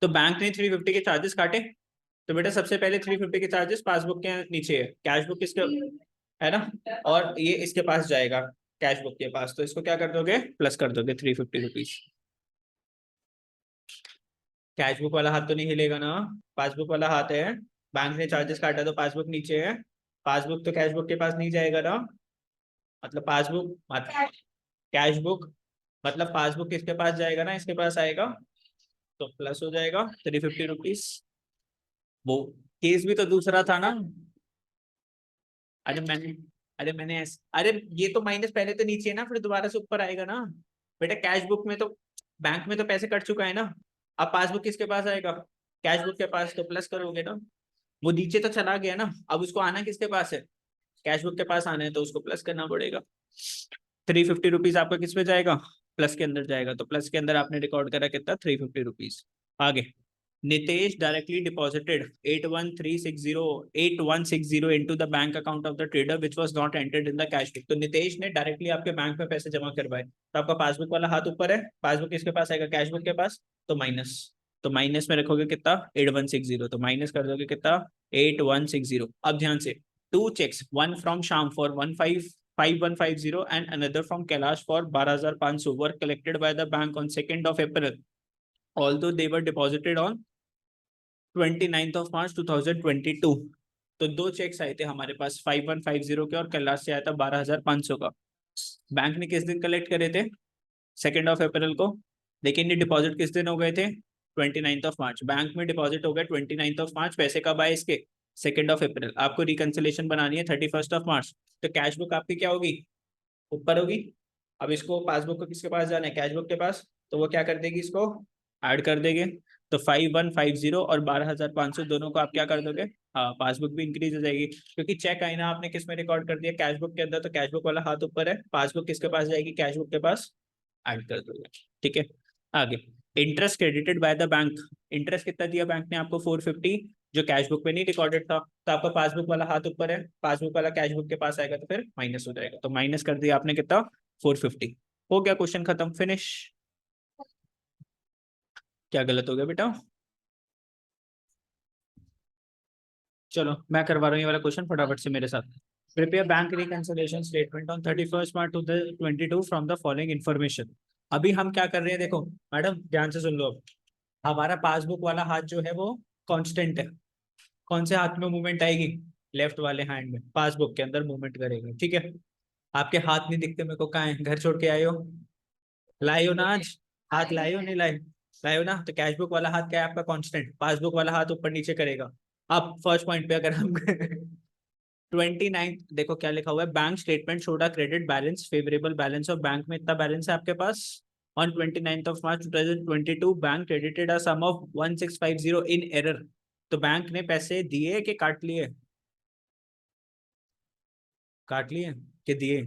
तो बैंक ने 350 के चार्जेस काटे, तो बेटा सबसे पहले 350 के चार्जेस पासबुक के नीचे है, कैश बुक किसके है ना, और ये इसके पास जाएगा कैश बुक के पास, तो इसको क्या कर दोगे, प्लस कर दोगे 350 रुपीज। कैश बुक वाला हाथ तो नहीं हिलेगा ना, पासबुक वाला हाथ है, बैंक ने चार्जेस काटा तो पासबुक नीचे है, पासबुक तो कैश बुक के पास नहीं जाएगा ना, मतलब पासबुक मतलब कैश बुक, मतलब पासबुक किसके पास जाएगा ना, इसके पास आएगा, तो प्लस हो जाएगा 350 रुपीज। वो केस भी तो दूसरा था ना, अरे मैंने अरे ये तो माइनस पहले तो नीचे है ना, फिर दोबारा से ऊपर आएगा ना, बेटा कैश बुक में तो बैंक में तो पैसे कट चुका है ना, अब पासबुक किसके पास आएगा, कैश बुक के पास, तो प्लस करोगे ना, वो नीचे तो चला गया ना, अब उसको आना किसके पास है, कैश बुक के पास आना है, तो उसको प्लस करना पड़ेगा। 350 रुपीज आपका किस पे जाएगा, प्लस के अंदर जाएगा, तो प्लस के अंदर आपने रिकॉर्ड करा कितना, 350 रुपीज। आगे, Nitesh directly deposited 8160 into the bank account of the trader which was not entered in the cash book। तो नितेश ने डायरेक्टली आपके बैंक में पैसे जमा करवाए, तो आपका पासबुक वाला हाथ ऊपर है, पासबुक किसके पास आएगा, कैश बुक के पास, तो माइनस, तो माइनस में रखोगे कितना 8160, तो माइनस कर दोगे कितना 8160। अब ध्यान से, टू चेक्स, वन फ्रॉम शाम for 5150 and another from Kailash for 12,500 were collected by the bank on 2nd of April, although they were deposited on 29th of March 2022। तो दो चेक्स आए थे हमारे पास 5150 के और कैलाश से आया था 12,500 का, बैंक ने किस दिन कलेक्ट करे थे, 2 अप्रैल को, लेकिन ये डिपॉजिट किस दिन हो गए थे, 29th ऑफ मार्च, बैंक में डिपॉजिट हो गया 29th ऑफ मार्च, पैसे कब आए इसके, 2 अप्रैल। आपको रिकंसिलेशन बनानी है 31st ऑफ मार्च, तो कैश बुक आपकी क्या होगी, ऊपर होगी, अब इसको पासबुक को किसके पास जाना है, कैश बुक के पास, तो वो क्या कर देगी, इसको ऐड कर देंगे, तो 5150 और 12,500 दोनों को आप क्या कर दोगे, हाँ पासबुक भी इंक्रीज हो जाएगी, क्योंकि चेक आई ना आपने किस में रिकॉर्ड कर दिया, कैश बुक के अंदर, तो कैश बुक वाला हाथ ऊपर है, पासबुक किसके पास जाएगी, कैश बुक के पास, ऐड कर दोगे। ठीक है, आगे, interest credited by the bank, interest कितना दिया बैंक ने आपको 450, जो कैश बुक पे नहीं रिकॉर्डेड था, तो आपका पासबुक वाला हाथ ऊपर है, पासबुक वाला कैश बुक के पास आएगा, तो फिर माइनस हो जाएगा, तो माइनस कर दिया आपने कितना 450। हो गया क्वेश्चन खत्म, फिनिश। क्या गलत हो गया बेटा, चलो मैं करवा रहा हूँ ये वाला क्वेश्चन फटाफट से मेरे साथ। Prepare bank reconciliation statement on 31 March 2022 from the following information. अभी हम क्या कर रहे हैं, देखो मैडम ध्यान से सुन लो, अब हमारा पासबुक वाला हाथ जो है वो कांस्टेंट है, कौन से हाथ में मूवमेंट आएगी, लेफ्ट वाले हैंड में, पासबुक के अंदर मूवमेंट करेगा, ठीक है। आपके हाथ नहीं दिखते मेरे को, कहाँ है, घर छोड़ के आए हो, लाए हो ना आज, हाथ लाए हो नहीं लाए, लाए हो ना, तो कैश बुक वाला हाथ क्या है आपका कांस्टेंट, पासबुक वाला हाथ ऊपर नीचे करेगा। अब फर्स्ट पॉइंट पे अगर हम 29 देखो क्या लिखा हुआ है, bank statement showed a credit balance favourable balance of bank में इतना बैलेंस है आपके पास, on 29th of March 2022 bank credited a sum of 1650 in error. तो बैंक ने पैसे दिए कि काट लिए, काट लिए कि दिए,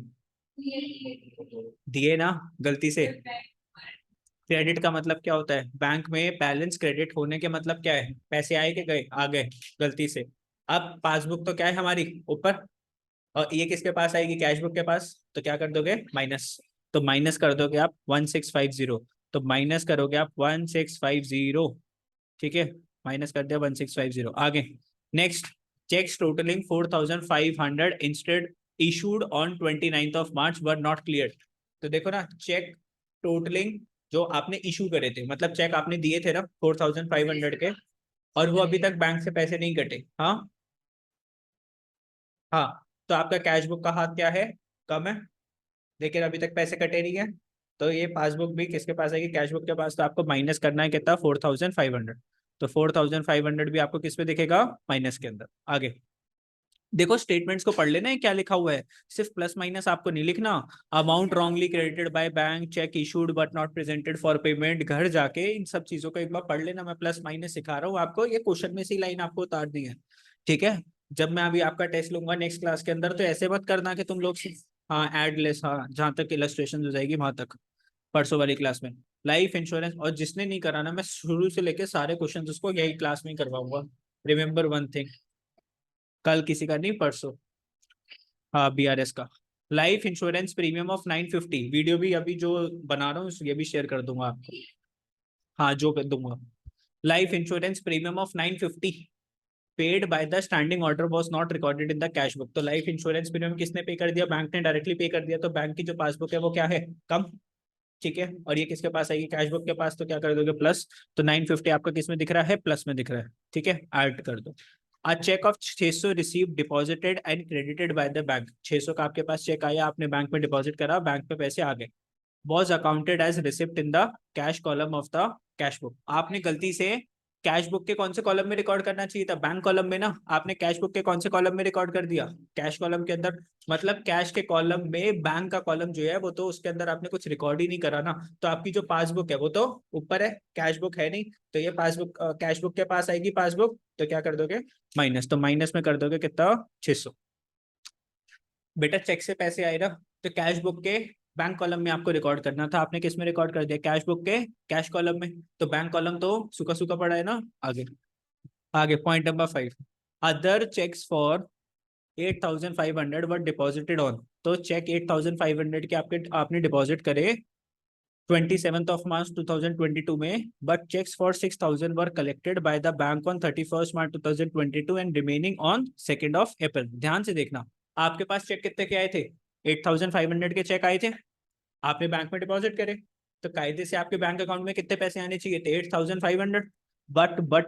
दिए ना, गलती से। क्रेडिट का मतलब क्या होता है, बैंक में बैलेंस क्रेडिट होने के मतलब क्या है, पैसे आए कि गए, आ गए, गलती से। अब पासबुक तो क्या है हमारी ऊपर, और ये किसके पास आएगी, कैश बुक के पास, तो क्या कर दोगे माइनस, तो माइनस कर दोगे आप 1650, तो माइनस करोगे आप 1650, ठीक है, माइनस कर दिया 1650। आगे, next, cheques totalling 4500 instead issued on 29th of March were not clear. तो देखो ना, चेक टोटलिंग जो आपने इशू करे थे, मतलब चेक आपने दिए थे ना 4500 के, और वो अभी तक बैंक से पैसे नहीं कटे, हाँ हाँ, तो आपका कैश बुक का हाथ क्या है, कम है, लेकिन अभी तक पैसे कटे नहीं है, तो ये पासबुक भी किसके पास आएगी, कैश बुक के पास, तो आपको माइनस करना है कितना 4500, तो 4500 भी आपको किस पे दिखेगा, माइनस के अंदर। आगे देखो, स्टेटमेंट्स को पढ़ लेना है क्या लिखा हुआ है, सिर्फ प्लस माइनस आपको नहीं लिखना। Amount wrongly credited by bank, check issued but not presented for payment, घर जाके इन सब चीजों को एक बार पढ़ लेना, मैं प्लस माइनस सिखा रहा हूँ आपको, ये क्वेश्चन में से लाइन आपको उतार दी है, ठीक है। जब मैं अभी आपका टेस्ट लूंगा नेक्स्ट क्लास के अंदर, तो ऐसे मत करना कि तुम लोग हाँ एड लेस, हाँ जहां तक इलस्ट्रेशन हो जाएगी वहां तक, परसों वाली क्लास में। लाइफ इंश्योरेंस, और जिसने नहीं कराना, मैं शुरू से लेके सारे क्वेश्चन उसको यही क्लास में करवाऊंगा। रिमेम्बर वन थिंग, कल किसी का नहीं, परसों, हाँ BRS का। Life insurance premium of 950, video भी अभी जो बना रहा हूँ ये भी शेयर कर दूंगा आपको, हाँ जो कर दूंगा। Life insurance premium of 950 paid by the standing order was not recorded in the cash book. तो लाइफ इंश्योरेंस प्रीमियम किसने पे कर दिया? बैंक ने डायरेक्टली पे कर दिया, तो बैंक की जो पासबुक है वो क्या है? कम। ठीक है, और ये किसके पास आएगी? कैश बुक के पास, तो क्या कर दोगे? प्लस। तो 950 आपका किस में दिख रहा है? प्लस में दिख रहा है। ठीक है, ऐड कर दो। A cheque of 600 received deposited and credited by the bank, 600 का आपके पास चेक आया, आपने बैंक में डिपॉजिट करा, बैंक पे पैसे आ गए, was accounted as receipt in the cash column of the cash book। आपने गलती से कैश बुक के कौन से कॉलम में रिकॉर्ड करना चाहिए था? बैंक कॉलम में ना, आपने कैश बुक के कौन से कॉलम में रिकॉर्ड कर दिया? कैश कॉलम के अंदर। मतलब कैश के कॉलम में बैंक का कॉलम जो है वो तो उसके अंदर आपने कुछ रिकॉर्ड ही नहीं करा ना, तो आपकी जो पासबुक है वो तो ऊपर है, कैश बुक है नहीं, तो ये पासबुक कैश बुक के पास आएगी पासबुक, तो क्या कर दोगे? माइनस। तो माइनस में कर दोगे कितना? 600। बेटा चेक से पैसे आए ना, तो कैश बुक के बैंक कॉलम में आपको रिकॉर्ड करना था, आपने किस में रिकॉर्ड कर दिया? कैश बुक के कैश कॉलम में। तो बैंक कॉलम तो सूखा सूखा पड़ा है ना। आगे, आगे point number 5, other cheques for 8500 were deposited on. तो चेक 8500 के आपके आपने डिपॉजिट करे 27 मार्च 2022 में, but cheques for 6000 were collected by the bank on 31 March 2022 and remaining on 2 April. ध्यान से देखना, आपके पास चेक कितने के आए थे? 8500 के चेक आए थे, आपने बैंक में डिपॉजिट करे, तो कायदे से आपके बैंक अकाउंट में कितने पैसे आने चाहिए थे? 8500।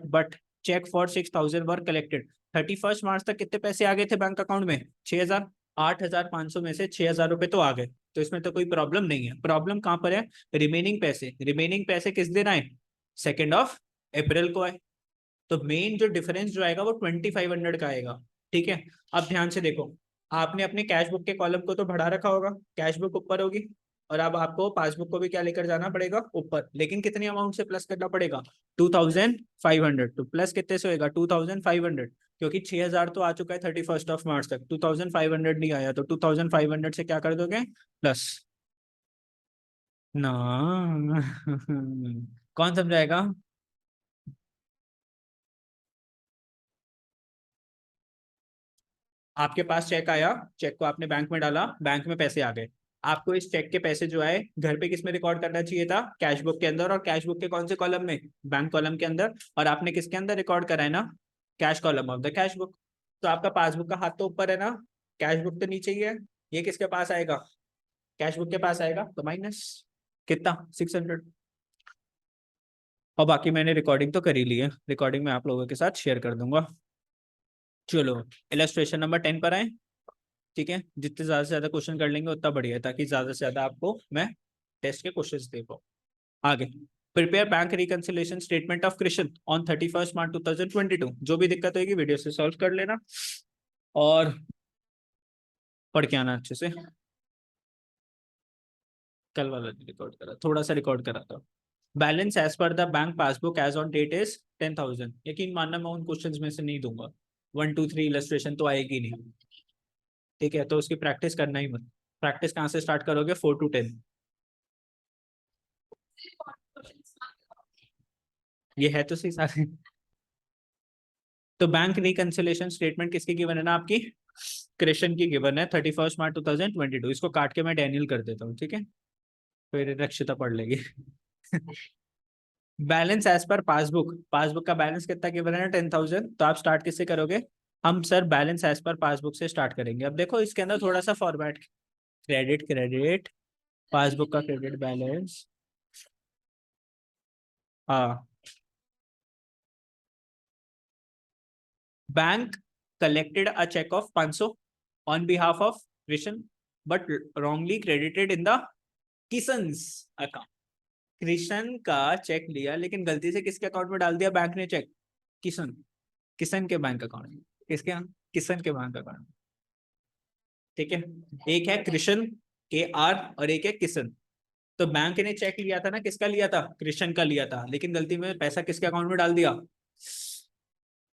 But cheque for 6000 were collected, 31 मार्च तक कितने पैसे आ गए थे बैंक अकाउंट में? 6000। 8500 में से 6000 रुपए तो आ गए, तो इसमें तो कोई प्रॉब्लम नहीं है। प्रॉब्लम कहां पर है? रिमेनिंग पैसे। रिमेनिंग पैसे किस दिन आए? 2 अप्रैल को आए। तो मेन जो डिफरेंस जो आएगा वो 2500 का आएगा। ठीक है, अब ध्यान से देखो, आपने अपने कैश बुक के कॉलम को तो बढ़ा रखा होगा, कैश बुक ऊपर होगी, और अब आपको पासबुक को भी क्या लेकर जाना पड़ेगा? ऊपर। लेकिन कितनी अमाउंट से प्लस करना पड़ेगा? 2500। तो प्लस कितने से होगा? 2500, क्योंकि 6000 तो आ चुका है 31 मार्च तक, 2500 नहीं आया, तो 2500 से क्या कर दोगे? प्लस ना। कौन समझाएगा? आपके पास चेक आया, चेक को आपने बैंक में डाला, बैंक में पैसे आ गए, आपको इस चेक के पैसे जो आए घर पे किस में रिकॉर्ड करना चाहिए था? कैश बुक के अंदर। और कैश बुक के कौन से कॉलम में? बैंक कॉलम के अंदर। और आपने किसके अंदर रिकॉर्ड करा है ना? Cash column of the cash book. तो आपका पासबुक का हाथ तो ऊपर है ना, कैश बुक तो नीचे ही है, ये किसके पास आएगा? कैश बुक के पास आएगा, तो माइनस कितना? 600। और बाकी मैंने रिकॉर्डिंग तो कर ही ली है, रिकॉर्डिंग मैं आप लोगों के साथ शेयर कर दूंगा। चलो, इलस्ट्रेशन नंबर 10 पर आए। ठीक है, जितने ज्यादा से ज्यादा क्वेश्चन कर लेंगे उतना बढ़िया है, ताकि ज्यादा से ज्यादा आपको मैं टेस्ट के क्वेश्चंस दे पाऊँ। आगे, prepare bank reconciliation statement of Krishna on 31 March 2022। जो भी दिक्कत होगी वीडियो से सॉल्व कर लेना और पढ़ के आना अच्छे से। कल वाला रिकॉर्ड करा, थोड़ा सा रिकॉर्ड करा था। Balance as per the bank passbook as on date is 10,000। यकीन मानना मैं उन क्वेश्चंस में से नहीं दूंगा, 1 2 3 इलस्ट्रेशन तो आएगी नहीं। ठीक है, तो उसकी प्रैक्टिस करना ही मत। प्रैक्टिस कहाँ से स्टार्ट करोगे? 4 to 10। ये है तो सही सारे। तो बैंक रिकंसिलिएशन स्टेटमेंट किसकी गिवन है ना? आपकी कृष्ण की गिवन है 31 मार्च 2022। इसको काट के मैं डैनियल कर देता हूँ, ठीक है, फिर रक्षिता पढ़ लेगी। Balance as per passbook, passbook का बैलेंस कितना गिवन है ना? 10,000। तो आप स्टार्ट किससे करोगे? हम sir balance as per passbook से स्टार्ट करेंगे। अब देखो इसके अंदर थोड़ा सा फॉर्मेट, क्रेडिट क्रेडिट, पासबुक का क्रेडिट बैलेंस। हाँ, bank collected a cheque of 500 on behalf of Krishna, but wrongly credited in the Kishan's account. Krishna का चेक लिया लेकिन गलती से किसके अकाउंट में डाल दिया बैंक ने चेक? किशन, किशन के बैंक अकाउंट में। किसके? किशन के बैंक अकाउंट में। ठीक है, एक है कृष्ण KR और एक है किशन। तो बैंक ने चेक लिया था ना, किसका लिया था? कृष्ण का लिया था, लेकिन गलती में पैसा किसके अकाउंट में डाल दिया?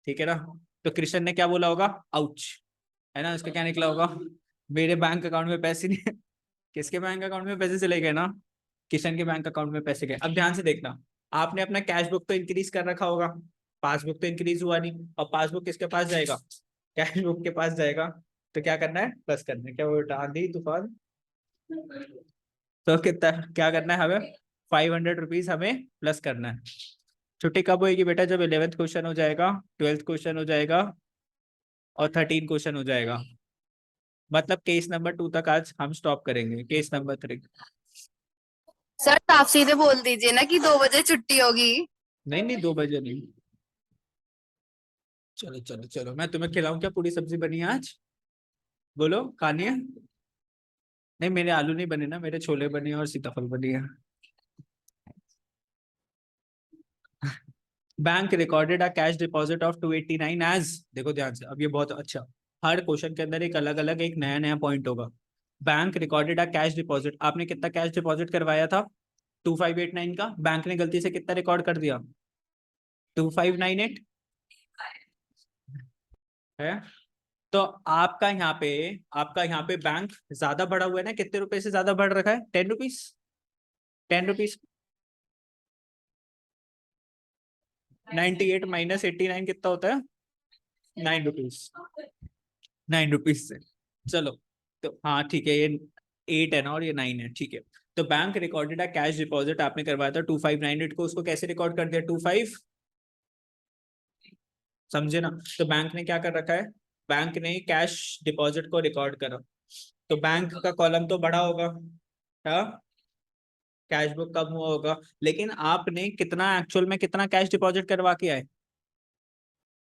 ठीक है ना, तो कृष्ण ने क्या बोला होगा? आउच, है ना, इसका क्या निकला होगा? मेरे बैंक अकाउंट में पैसे नहीं है। किसके बैंक अकाउंट में पैसे चले गए ना? किशन के बैंक अकाउंट में पैसे गए। अब ध्यान से देखना, आपने अपना कैश बुक तो इंक्रीज कर रखा होगा, पासबुक तो इंक्रीज हुआ नहीं, और पासबुक किसके पास जाएगा? कैश बुक के पास जाएगा। तो क्या करना है, प्लस करना है। क्या वो आंधी तूफान, तो कितना क्या करना है हमें, 500 रुपीज हमें प्लस करना है। छुट्टी कब होगी बेटा, जब 11th क्वेश्चन हो जाएगा, 12th क्वेश्चन हो जाएगा और 13 क्वेश्चन हो जाएगा। मतलब केस नंबर 2 तक आज हम स्टॉप करेंगे, केस नंबर 3। सर आप सीधे बोल दीजिए ना कि 2 बजे छुट्टी होगी। नहीं नहीं, 2 बजे नहीं। चलो चलो चलो, मैं तुम्हें खिलाऊं क्या, पूरी सब्जी बनी है आज, बोलो खानी है। नहीं मेरे आलू नहीं बने ना, मेरे छोले बने हैं और सीताफल बनी है। Bank recorded a cash deposit of 289 as, देखो ध्यान से, अब ये बहुत अच्छा, हर क्वेश्चन के अंदर एक अलग अलग एक नया नया पॉइंट होगा। Bank recorded a cash deposit, आपने कितना कैश डिपॉजिट करवाया था, 2589 का, बैंक ने गलती से कितना रिकॉर्ड कर दिया, 2598 है। तो आपका यहाँ पे बैंक ज्यादा बढ़ा हुआ है ना, कितने रुपए से ज्यादा बढ़ रखा है, 10 रुपीज, 10 रुपीज। 98 माइनस 89 कितना होता है, 9 रुपीज, 9 रुपीज से। चलो, तो हाँ ठीक है, ये 8 है ना और ये 9 है, ठीक है। तो बैंक रिकॉर्डेड है कैश डिपॉजिट आपने करवाया था 2598 को, उसको कैसे रिकॉर्ड कर दिया, 25, समझे ना। तो बैंक ने क्या कर रखा है, बैंक ने कैश डिपॉजिट को रिकॉर्ड करा, तो बैंक का कॉलम तो बड़ा होगा, हाँ, कैश बुक कम हुआ होगा। लेकिन आपने कितना एक्चुअल में कितना कैश डिपॉजिट करवा के आए,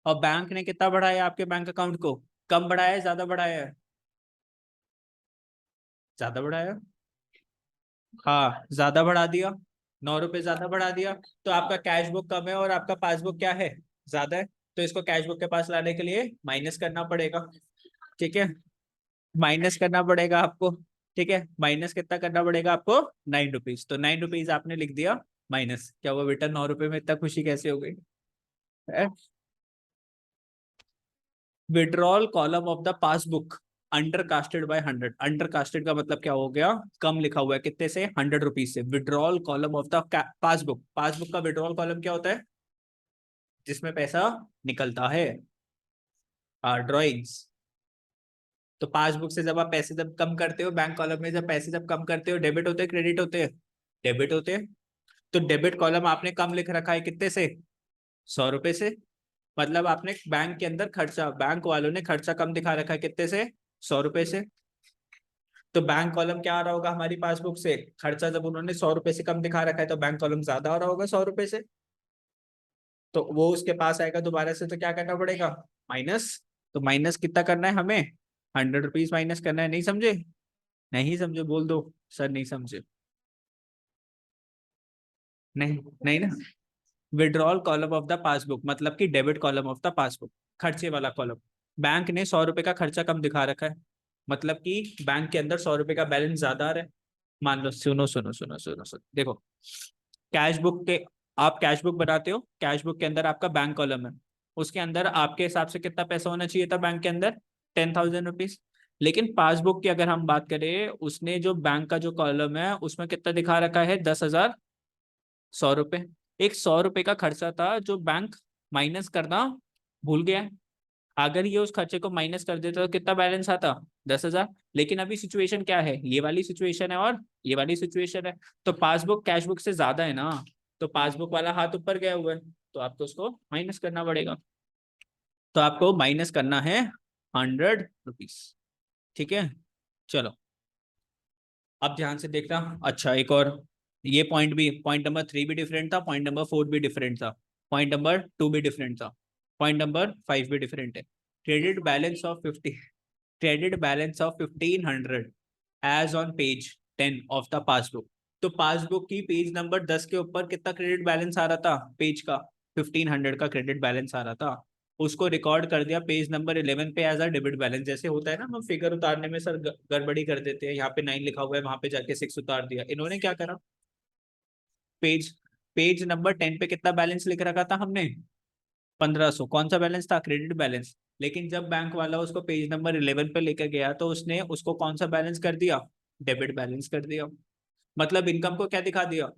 और बैंक ने कितना बढ़ाया आपके बैंक अकाउंट को, कम बढ़ाया है ज्यादा बढ़ाया है, ज्यादा बढ़ाया, हाँ ज्यादा बढ़ा दिया, 9 रुपए ज्यादा बढ़ा दिया। तो आपका कैश बुक कम है और आपका पासबुक क्या है, ज्यादा है। तो इसको कैश बुक के पास लाने के लिए माइनस करना पड़ेगा, ठीक है, माइनस करना पड़ेगा आपको, ठीक है। माइनस कितना करना पड़ेगा आपको, 9 रुपीज, तो 9 रुपीज आपने लिख दिया माइनस। क्या हुआ बेटा, 9 रुपए में इतना खुशी कैसे हो गई है। Withdrawal column of the passbook under casted by 100, under casted का मतलब क्या हो गया, कम लिखा हुआ है, कितने से, 100 रुपीज से। Withdrawal column of the passbook, passbook का विड्रॉल कॉलम क्या होता है, जिसमें पैसा निकलता है, ड्रॉइंग्स। तो पासबुक से जब आप पैसे जब कम करते हो, बैंक कॉलम में जब पैसे जब कम करते हो, डेबिट होते हैं क्रेडिट होते हैं, डेबिट होते हैं। तो डेबिट कॉलम आपने कम लिख रखा है कितने से, 100 रुपए से। मतलब आपने बैंक के अंदर खर्चा, बैंक वालों ने खर्चा कम दिखा रखा है कितने से, 100 रुपए से। तो बैंक कॉलम क्या आ रहा होगा हमारी पासबुक से, खर्चा जब उन्होंने 100 रुपए से कम दिखा रखा है, तो बैंक कॉलम ज्यादा आ रहा होगा 100 रुपए से। तो वो उसके पास आएगा दोबारा से, तो क्या करना पड़ेगा, माइनस। तो माइनस कितना करना है हमें, 100 रुपीज माइनस करना है, नहीं समझे, नहीं समझे बोल दो, सर नहीं समझे, नहीं नहीं ना। Withdrawal column of the passbook मतलब कि debit column of the passbook, खर्चे वाला कॉलम। बैंक ने 100 रुपए का खर्चा कम दिखा रखा है, मतलब कि बैंक के अंदर 100 रुपए का बैलेंस ज्यादा आ रहा है। मान लो, सुनो सुनो सुनो सुनो सुनो, देखो, कैश बुक के, आप कैश बुक बनाते हो, कैश बुक के अंदर आपका बैंक कॉलम है, उसके अंदर आपके हिसाब से कितना पैसा होना चाहिए था बैंक के अंदर, 10,000 रुपीज। लेकिन पासबुक की अगर हम बात करें, उसने जो बैंक का जो कॉलम है उसमें कितना दिखा रखा है, 10,000, 100 रुपए। एक 100 रुपए का खर्चा था जो बैंक माइनस करना भूल गया है। अगर ये उस खर्चे को माइनस कर देता तो कितना बैलेंस आता, 10,000। लेकिन अभी सिचुएशन क्या है, ये वाली सिचुएशन है और ये वाली सिचुएशन है। तो पासबुक कैश बुक से ज्यादा है ना, तो पासबुक वाला हाथ ऊपर गया हुआ है, तो आपको उसको माइनस करना पड़ेगा। तो आपको माइनस करना है 100 रुपीज, ठीक है। चलो, अब ध्यान से देखना। अच्छा एक और, ये पॉइंट भी, पॉइंट नंबर 3 भी डिफरेंट था, पॉइंट नंबर 4 भी डिफरेंट था, पॉइंट नंबर 2 भी डिफरेंट था, पॉइंट नंबर 5 भी डिफरेंट है। Credit balance of 50, credit balance of 1500 as on page 10 of the passbook. तो पासबुक की पेज नंबर 10 के ऊपर कितना क्रेडिट बैलेंस आ रहा था, पेज का 1500 का क्रेडिट बैलेंस आ रहा था। उसको रिकॉर्ड कर दिया पेज नंबर 11 पे एज अ डेबिट बैलेंस। जैसे होता है ना, हम फिगर उतारने में सर गड़बड़ी कर देते हैं, यहाँ पे 9 लिखा हुआ है, वहां पे जाके 6 उतार दिया। इन्होंने क्या करा, पेज पेज नंबर 10 पे कितना बैलेंस लिख रखा था हमने, 1500, कौन सा बैलेंस था, क्रेडिट बैलेंस। लेकिन जब बैंक वाला उसको पेज नंबर 11 पे लेकर गया, तो उसने उसको कौन सा बैलेंस कर दिया, डेबिट बैलेंस कर दिया। मतलब इनकम को क्या दिखा दिया,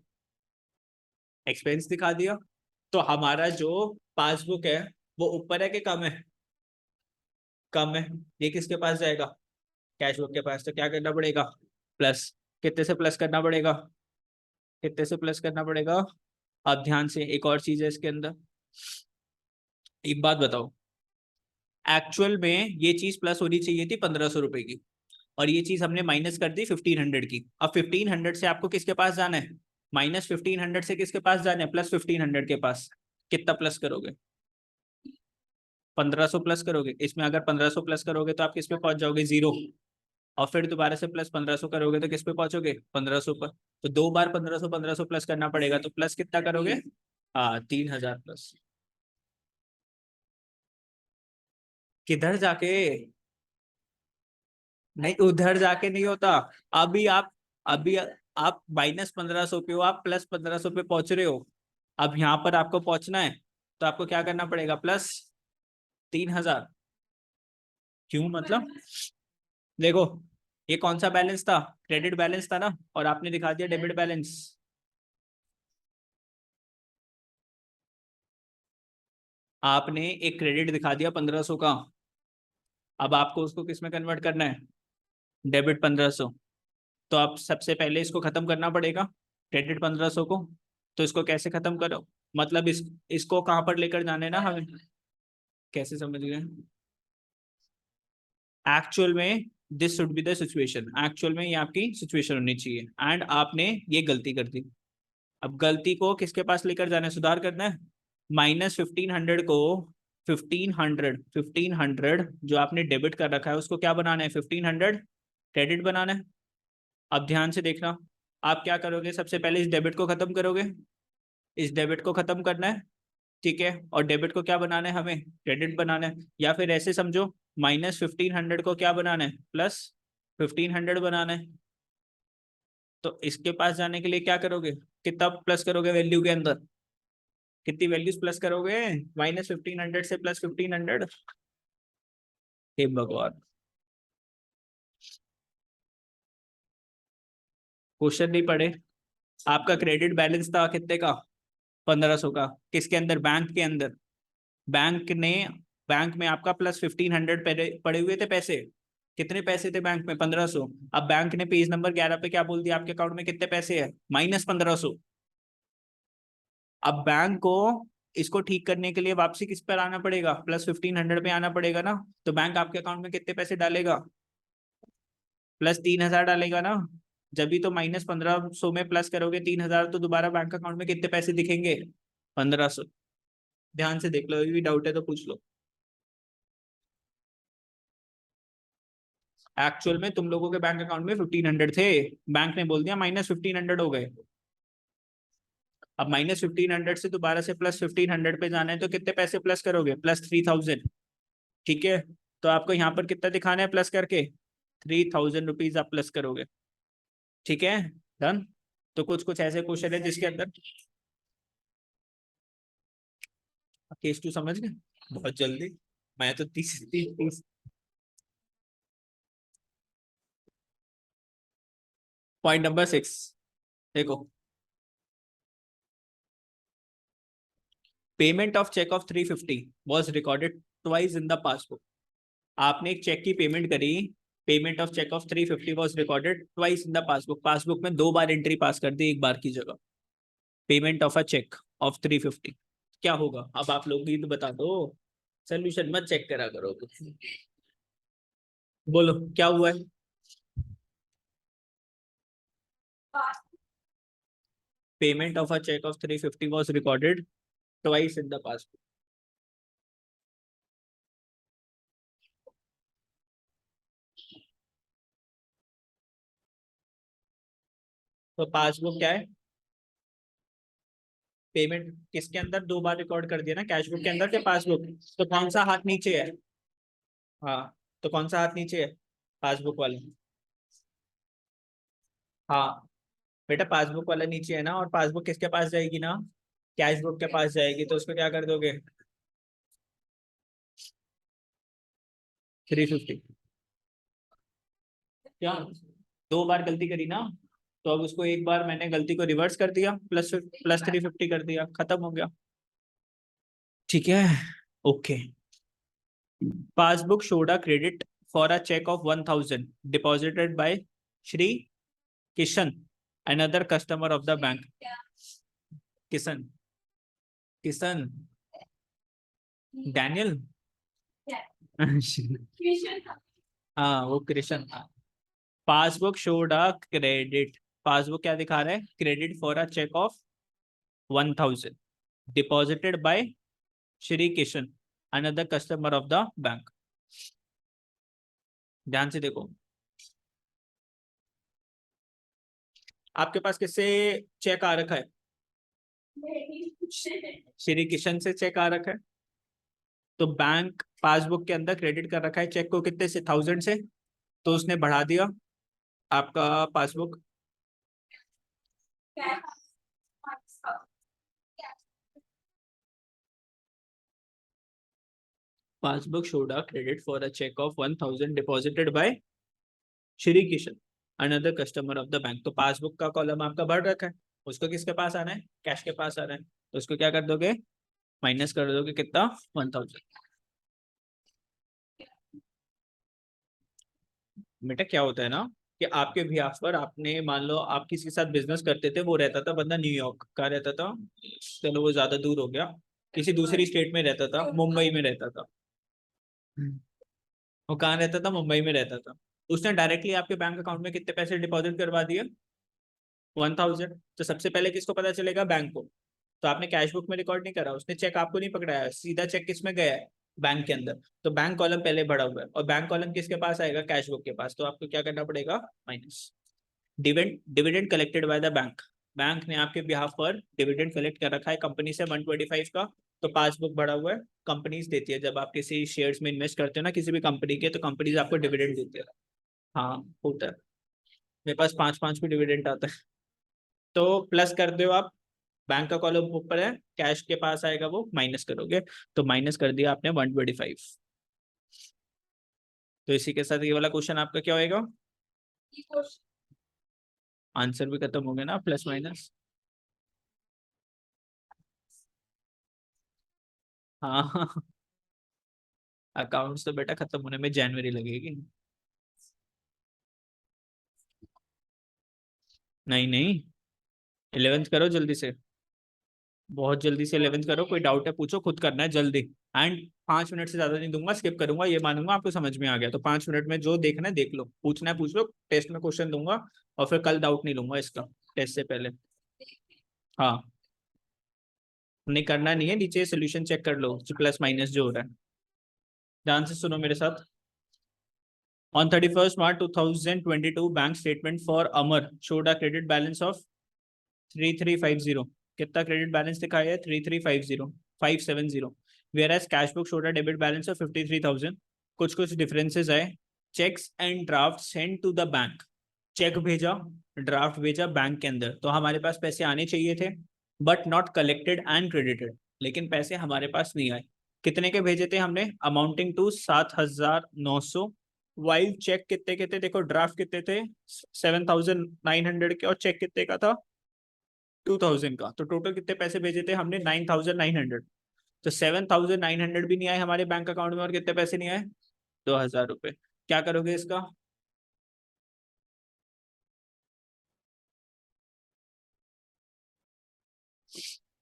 एक्सपेंस दिखा दिया। तो हमारा जो पासबुक है वो ऊपर है कि कम है, कम है, ये किसके पास जाएगा, कैश बुक के पास। तो क्या करना पड़ेगा, प्लस। कितने से प्लस करना पड़ेगा, कितने से प्लस करना पड़ेगा। अब ध्यान से एक और चीज है इसके अंदर, एक बात बताओ, एक्चुअल में ये चीज प्लस होनी चाहिए थी 1500 रुपए की, और ये चीज हमने माइनस कर दी 1500 की। अब 1500 से आपको किसके पास जाना है, -1500 से किसके पास जाना है, +1500 के पास। कितना प्लस करोगे, 1500 प्लस करोगे। इसमें अगर 1500 प्लस करोगे तो आप किस पे पहुंच जाओगे, 0। और फिर दोबारा से प्लस 1500 करोगे तो किस पे पहुंचोगे, 1500 पर। तो 2 बार 1500 प्लस करना पड़ेगा, तो प्लस कितना करोगे, हाँ 3000 प्लस। किधर जाके, नहीं उधर जाके नहीं होता। अभी आप, अभी आप -1500 पे हो, आप +1500 पे पहुंच रहे हो। अब यहाँ पर आपको पहुंचना है, तो आपको क्या करना पड़ेगा, +3000। क्यों मतलब, देखो ये कौन सा बैलेंस था, क्रेडिट बैलेंस था ना, और आपने दिखा दिया डेबिट बैलेंस। आपने एक क्रेडिट दिखा दिया 1500 का, अब आपको उसको किस में कन्वर्ट करना है, डेबिट 1500। तो आप सबसे पहले इसको खत्म करना पड़ेगा, क्रेडिट 1500 को। तो इसको कैसे खत्म करो, मतलब इसको कहाँ पर लेकर जाने हैं ना हमें, कैसे समझ गए। एक्चुअल में this should be the situation, actual में ये आपकी सिचुएशन होनी चाहिए, एंड आपने ये गलती कर दी। अब गलती को किसके पास लेकर जाना है, सुधार करना है। -1500 को, 1500 जो आपने डेबिट कर रखा है उसको क्या बनाना है, 1500 क्रेडिट बनाना है। अब ध्यान से देखना, आप क्या करोगे, सबसे पहले इस डेबिट को खत्म करोगे, इस डेबिट को खत्म करना है, ठीक है। और डेबिट को क्या बनाना है, हमें क्रेडिट बनाना है। या फिर ऐसे समझो, -1500 को क्या बनाना है, +1500 बनाना है। तो इसके पास जाने के लिए क्या करोगे, कितना प्लस करोगे वैल्यू के अंदर, कितनी वैल्यूज प्लस करोगे, -1500 से +1500। हे भगवान, क्वेश्चन नहीं पढ़े। आपका क्रेडिट बैलेंस था कितने का, 1500 का, किसके अंदर, बैंक के अंदर। बैंक ने, बैंक में आपका +1500 पड़े हुए थे पैसे। कितने पैसे थे बैंक में, 1500। अब बैंक ने पेज नंबर 11 पे क्या बोल दिया, आपके अकाउंट में कितने पैसे है, -1500। अब बैंक को इसको ठीक करने के लिए वापसी किस पर आना पड़ेगा, +1500 पे आना पड़ेगा ना। तो बैंक आपके अकाउंट में कितने पैसे डालेगा, +3000 डालेगा ना। जब भी तो -1500 में प्लस करोगे 3000, तो दोबारा बैंक अकाउंट में कितने पैसे दिखेंगे, 1500। ध्यान से देख लो, ये भी डाउट है तो पूछ लो। एक्चुअल में तुम लोगों के बैंक अकाउंट में 1500 थे, बैंक ने बोल दिया -1500 हो गए। अब -1500 से दोबारा से +1500 पे जाना है, तो कितने पैसे प्लस करोगे, +3000, ठीक है। तो आपको यहाँ पर कितना दिखाना है प्लस करके, 3000 रुपीज आप प्लस करोगे, ठीक है। डन। तो कुछ कुछ ऐसे क्वेश्चन है जिसके अंदर केस टू समझ गए बहुत जल्दी। मैं तो 30 पॉइंट नंबर 6 देखो, payment of cheque of 350 was recorded twice in the passbook. आपने एक चेक की पेमेंट करी, payment of cheque of 350 was recorded twice in the passbook, passbook में 2 बार एंट्री पास कर दी, एक बार की जगह। Payment of a cheque of 350, क्या होगा, अब आप लोग भी तो बता दो, सोल्यूशन मत चेक करा करो कुछ। बोलो क्या हुआ है। Payment of a cheque of 350 was recorded twice in the passbook. तो पासबुक क्या है, पेमेंट किसके अंदर 2 बार रिकॉर्ड कर दिया ना, कैश बुक के अंदर के पासबुक। तो कौन सा हाथ नीचे है, हाँ, तो कौन सा हाथ नीचे है, पासबुक वाला। हाँ बेटा, पासबुक वाला नीचे है ना, और पासबुक किसके पास जाएगी ना, कैश बुक के पास जाएगी। तो उसको क्या कर दोगे, 350। क्या, 2 बार गलती करी ना, तो अब उसको एक बार मैंने गलती को रिवर्स कर दिया, +350 कर दिया, खत्म हो गया, ठीक है। Okay. Passbook showed a credit for a check of 1,000 deposited by Shri Kishan, another customer of the bank. Kisan. Kisan. Daniel. हाँ वो कृष्ण था. Passbook showed a credit. Passbook क्या दिखा रहा है? Credit for a cheque of 1,000 deposited by Shri Kishan, another customer of the bank. ध्यान से देखो, आपके पास किससे चेक आ रखा है? श्री किशन से चेक आ रखा है. तो बैंक पासबुक के अंदर क्रेडिट कर रखा है चेक को कितने से? 1,000 से. तो उसने बढ़ा दिया आपका passbook. Passbook showed a credit for a check of 1,000 deposited by Shri Kishan, another customer of the bank. तो पासबुक का कॉलम आपका बढ़ रखा है, उसको किसके पास आना है? कैश के पास आना है. तो उसको क्या कर दोगे? माइनस कर दोगे. कितना? 1,000. बेटा क्या होता है ना कि आपके बिहाफ पर आपने मान लो आप किसी के साथ बिजनेस करते थे, वो रहता था बंदा न्यूयॉर्क का रहता था, चलो वो ज्यादा दूर हो गया, किसी दूसरी स्टेट में रहता था, मुंबई में रहता था. वो कहाँ रहता था? मुंबई में रहता था. उसने डायरेक्टली आपके बैंक अकाउंट में कितने पैसे डिपॉजिट करवा दिए? 1,000. तो सबसे पहले किसको पता चलेगा? बैंक को. तो आपने कैश बुक में रिकॉर्ड नहीं करा, उसने चेक आपको नहीं पकड़ाया, सीधा चेक किस में गया है? बैंक के अंदर. तो बैंक कॉलम पहले बढ़ा हुआ है, और बैंक कॉलम किसके पास आएगा? कैश बुक के पास. तो आपको क्या करना पड़ेगा? Minus. Dividend. Dividend collected by the bank. Bank ने आपके बिहाफ पर डिविडेंड कलेक्ट कर रखा है कंपनी से 125 का. तो पासबुक बढ़ा हुआ है. कंपनीज देती है, जब आप किसी शेयर्स में इन्वेस्ट करते हो ना किसी भी कंपनी के, तो कंपनीज आपको डिविडेंड देती है. हाँ होता है, मेरे पास 5-5 भी डिविडेंड आता है. तो प्लस कर दो आप. बैंक का कॉलम ऊपर है, कैश के पास आएगा, वो माइनस करोगे. तो माइनस कर दिया आपने 125. तो इसी के साथ ये वाला क्वेश्चन आपका क्या होएगा? आंसर भी खत्म हो गया ना, प्लस माइनस. हाँ. अकाउंट्स तो बेटा खत्म होने में जनवरी लगेगी. नहीं नहीं, 11th करो जल्दी से, बहुत जल्दी से 11th करो. कोई डाउट है पूछो, खुद करना है जल्दी. एंड 5 मिनट से ज्यादा नहीं दूंगा, स्किप करूंगा, ये मानूंगा आपको समझ में आ गया. तो 5 मिनट में जो देखना है देख लो, पूछना है पूछ लो, टेस्ट में क्वेश्चन दूंगा, और फिर कल डाउट नहीं लूंगा इसका टेस्ट से पहले. हाँ. नहीं करना नहीं है, नीचे सोल्यूशन चेक कर लो प्लस माइनस जो हो रहा है. ध्यान से सुनो मेरे साथ. On 31st March 2022, bank statement for Amar showed a credit balance of 3350. कितना क्रेडिट बैलेंस दिखाया है? 3350 whereas cash book showed a debit balance of 53,000. कुछ कुछ डिफरेंसेस आए. Cheques and draft send to the bank. Cheque भेजा, draft भेजा bank के अंदर, तो हमारे पास पैसे आने चाहिए थे, but not collected and credited. लेकिन पैसे हमारे पास नहीं आए. कितने के भेजे थे हमने? Amounting to 7,900. वाइल चेक कितने के थे? देखो ड्राफ्ट कितने थे? 7,900 के, और चेक कितने का था? 2,000 का. तो टोटल कितने पैसे भेजे थे हमने? 9,900. तो 7,900 भी नहीं आए हमारे बैंक अकाउंट में, और कितने पैसे नहीं आए? 2,000 रुपए. क्या करोगे इसका?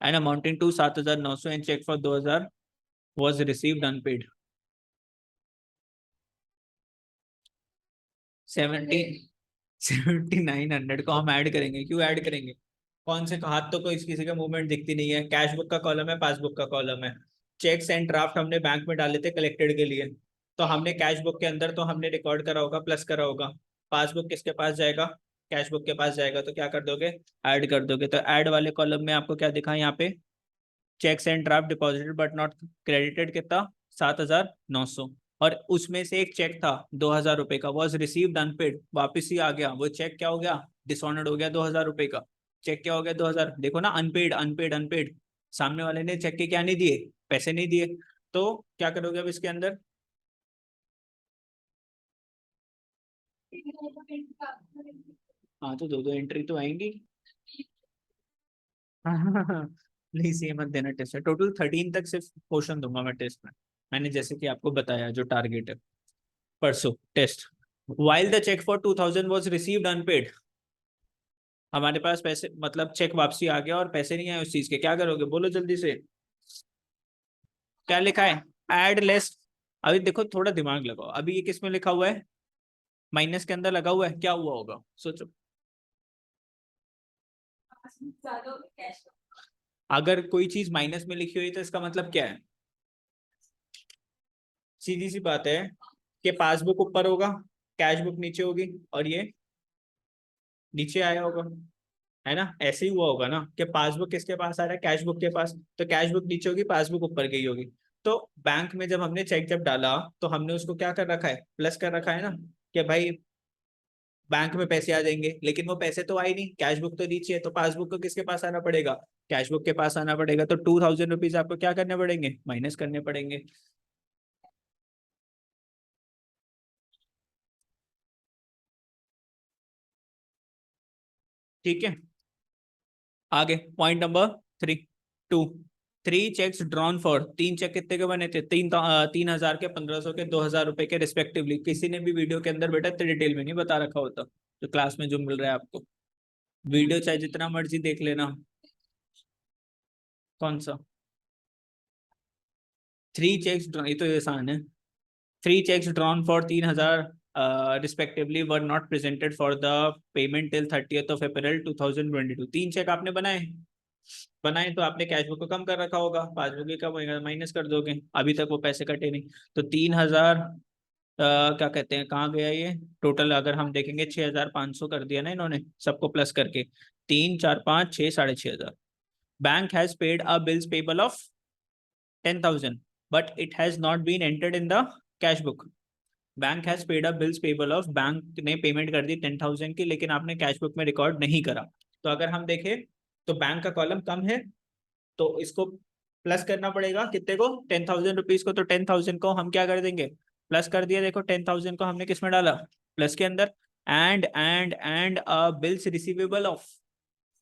And amounting to 7,900 and cheque for 2,000 was received unpaid. 7,900 को हम ऐड करेंगे. क्यों ऐड करेंगे? कौन से हाथ तो कोई किसी का मूवमेंट दिखती नहीं है. कैश बुक का कॉलम है, पासबुक का कॉलम है. चेक्स एंड ड्राफ्ट हमने बैंक में डाले थे कलेक्टेड के लिए, तो हमने कैश बुक के अंदर तो हमने रिकॉर्ड करा होगा, प्लस करा होगा. पासबुक किसके पास जाएगा? कैश बुक के पास जाएगा. तो क्या कर दोगे? ऐड कर दोगे. तो ऐड वाले कॉलम में आपको क्या दिखा यहाँ पे? Cheques and draft deposited but not credited. कितना? 7,900. और उसमें से एक चेक था 2,000 रुपए का, वॉज रिसीव्ड अनपेड, वापिस ही आ गया. वो चेक क्या हो गया? डिसऑनर्ड हो गया 2,000 रुपए का. चेक क्या हो गया? 2,000. देखो ना, अनपेड अनपेड अनपेड. सामने वाले ने चेक के क्या नहीं दिए? पैसे नहीं दिए. तो क्या करोगे अब इसके अंदर? हाँ तो दो दो एंट्री तो आएंगी. नहीं, सी मत देना टेस्ट में. टोटल 13 तक सिर्फ क्वेश्चन दूंगा मैं टेस्ट में. मैंने जैसे कि आपको बताया जो टारगेट है परसों test. While the cheque for 2000 was received unpaid, हमारे पास पैसे मतलब चेक वापसी आ गया और पैसे नहीं आए उस चीज के, क्या करोगे बोलो जल्दी से। क्या लिखा है, एड लेस। अभी देखो थोड़ा दिमाग लगाओ, अभी ये किस में लिखा हुआ है, माइनस के अंदर लगा हुआ है, क्या हुआ होगा सोचो। अगर कोई चीज माइनस में लिखी हुई तो इसका मतलब क्या है, सीधी सी बात है कि पासबुक ऊपर होगा, कैश बुक नीचे होगी, और ये नीचे आया होगा, है ना। ऐसे ही हुआ होगा ना कि पासबुक किसके पास आ रहा है, कैश बुक के पास, तो कैश बुक नीचे होगी, पासबुक ऊपर गई होगी। तो बैंक में जब हमने चेक जब डाला तो हमने उसको क्या कर रखा है, प्लस कर रखा है ना, कि भाई बैंक में पैसे आ जाएंगे, लेकिन वो पैसे तो आए नहीं, कैश बुक तो नीचे है, तो पासबुक को किसके पास आना पड़ेगा, कैश बुक के पास आना पड़ेगा। तो 2000 रुपीज आपको क्या करने पड़ेंगे, माइनस करने पड़ेंगे। ठीक है, आगे point number 3 2। 3 cheques drawn for, 3 cheque कितने के बने थे, 3000 के, 1500 के, 2000 रुपए के रिस्पेक्टिवली। किसी ने भी वीडियो के अंदर बेटा इतने डिटेल में नहीं बता रखा होता, तो क्लास में जो मिल रहा है आपको, वीडियो चाहे जितना मर्जी देख लेना। कौन सा 3 चेक्स, ये तो आसान है। 3 cheques drawn for 3000 respectively were not presented for the payment till 30th of April 2022। 3 cheque आपने बनाए, बनाए तो आपने कैश बुक को कम कर रखा होगा, पासबुक भी कम होगा, माइनस कर दोगे, अभी तक वो पैसे कटे नहीं। तो 3000 क्या कहते हैं, कहाँ गया ये, टोटल अगर हम देखेंगे 6500 कर दिया ना इन्होंने सबको प्लस करके, 3 4 5 6 6500। Bank has paid a bills payable of 10,000 but it has not been entered in the cash book. Bank has paid a bills payable of, bank ने पेमेंट कर दी 10,000 की, लेकिन आपने कैश बुक में रिकॉर्ड नहीं करा। तो अगर हम देखें तो बैंक का कॉलम कम है, तो इसको प्लस करना पड़ेगा कितने को, 10,000 रुपीज को। तो 10,000 को हम क्या कर देंगे, प्लस कर दिया। देखो 10,000 को हमने किस में डाला, प्लस के अंदर। And bills receivable of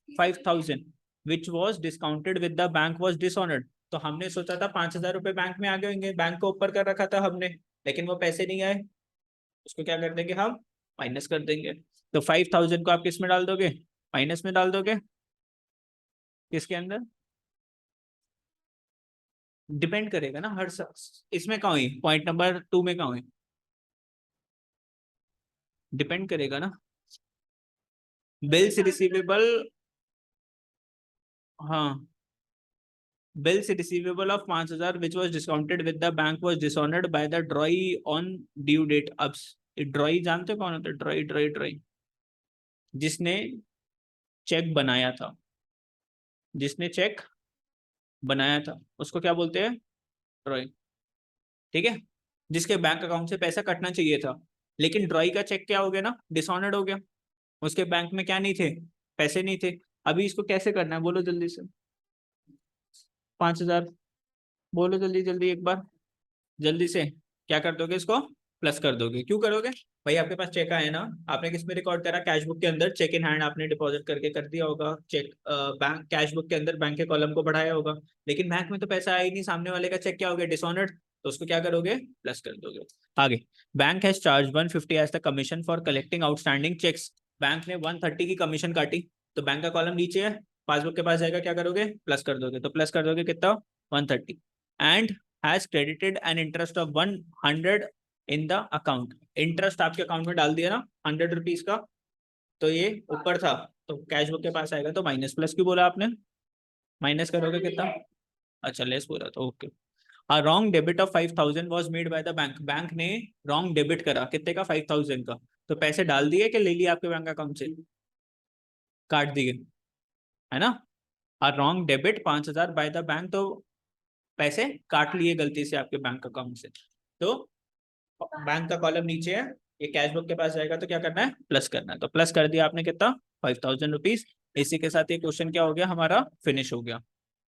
5,000 which was discounted with the bank was dishonoured. तो हमने सोचा था 5,000 रुपए बैंक में आ गए होंगे, बैंक को ऊपर कर रखा था हमने, लेकिन वो पैसे नहीं आए, उसको क्या कर देंगे हम, माइनस कर देंगे। तो 5,000 को आप किस में डाल दोगे, माइनस में डाल दोगे, किसके अंदर, डिपेंड करेगा ना हर इसमें कहाँ हुई, पॉइंट नंबर 2 में कहाँ हुई, डिपेंड करेगा ना। बिल्स रिसीवेबल, हाँ, bills receivable of 5,000 which was discounted with the bank was dishonoured by the drawee on due date. अब ड्रॉई जानते हो कौन होता है, ड्रॉई ड्रॉई ड्रॉई, जिसने चेक बनाया था, जिसने चेक बनाया था उसको क्या बोलते हैं, ड्रॉई। ठीक है, जिसके बैंक अकाउंट से पैसा कटना चाहिए था, लेकिन ड्रॉई का चेक क्या हो गया ना, डिसऑनर्ड हो गया, उसके बैंक में क्या नहीं थे, पैसे नहीं थे। अभी इसको कैसे करना है बोलो जल्दी से, 5,000, बोलो जल्दी जल्दी एक बार, जल्दी से। क्या कर दोगे, इसको प्लस कर दोगे। क्यों करोगे भाई, आपके पास चेक आया ना, आपने किस में रिकॉर्ड करा, कैश बुक के अंदर, चेक इन हैंड आपने डिपॉजिट करके कर दिया होगा, चेक बैंक कैश बुक के अंदर बैंक के कॉलम को बढ़ाया होगा, लेकिन बैंक में तो पैसा आया ही नहीं, सामने वाले का चेक क्या हो गया, डिसऑनर्ड, तो उसको क्या करोगे, प्लस कर दोगे। आगे, bank has charge 150 as the commission for collecting outstanding cheques. Bank ने 130 की कमीशन काटी, तो बैंक का कॉलम नीचे है, पासबुक के पास जाएगा, क्या करोगे, प्लस कर दोगे। तो प्लस कर दोगे कितना, 130। And has credited an interest of 100 in the account. Interest आपके अकाउंट में डाल दिया ना 100 रुपीज का, तो ये ऊपर था, तो कैश बुक के पास आएगा, तो माइनस, प्लस क्यों बोला आपने, माइनस करोगे कितना, अच्छा लेस बोला, तो okay. A wrong debit of 5,000 was made by the bank। Bank ने रॉन्ग डेबिट करा, कितने का, 5,000 का। तो पैसे डाल दिए कि ले लिए आपके बैंक अकाउंट से, काट दिए, है ना। A wrong debit 5,000 bye the bank, तो पैसे काट लिए गलती से आपके बैंक अकाउंट से। तो बैंक का कॉलम नीचे है, ये कैश बुक के पास जाएगा, तो क्या करना है, प्लस करना है। तो प्लस कर दिया आपने कितना, 5,000 रुपीज। इसी के साथ ये क्वेश्चन क्या हो गया हमारा, फिनिश हो गया।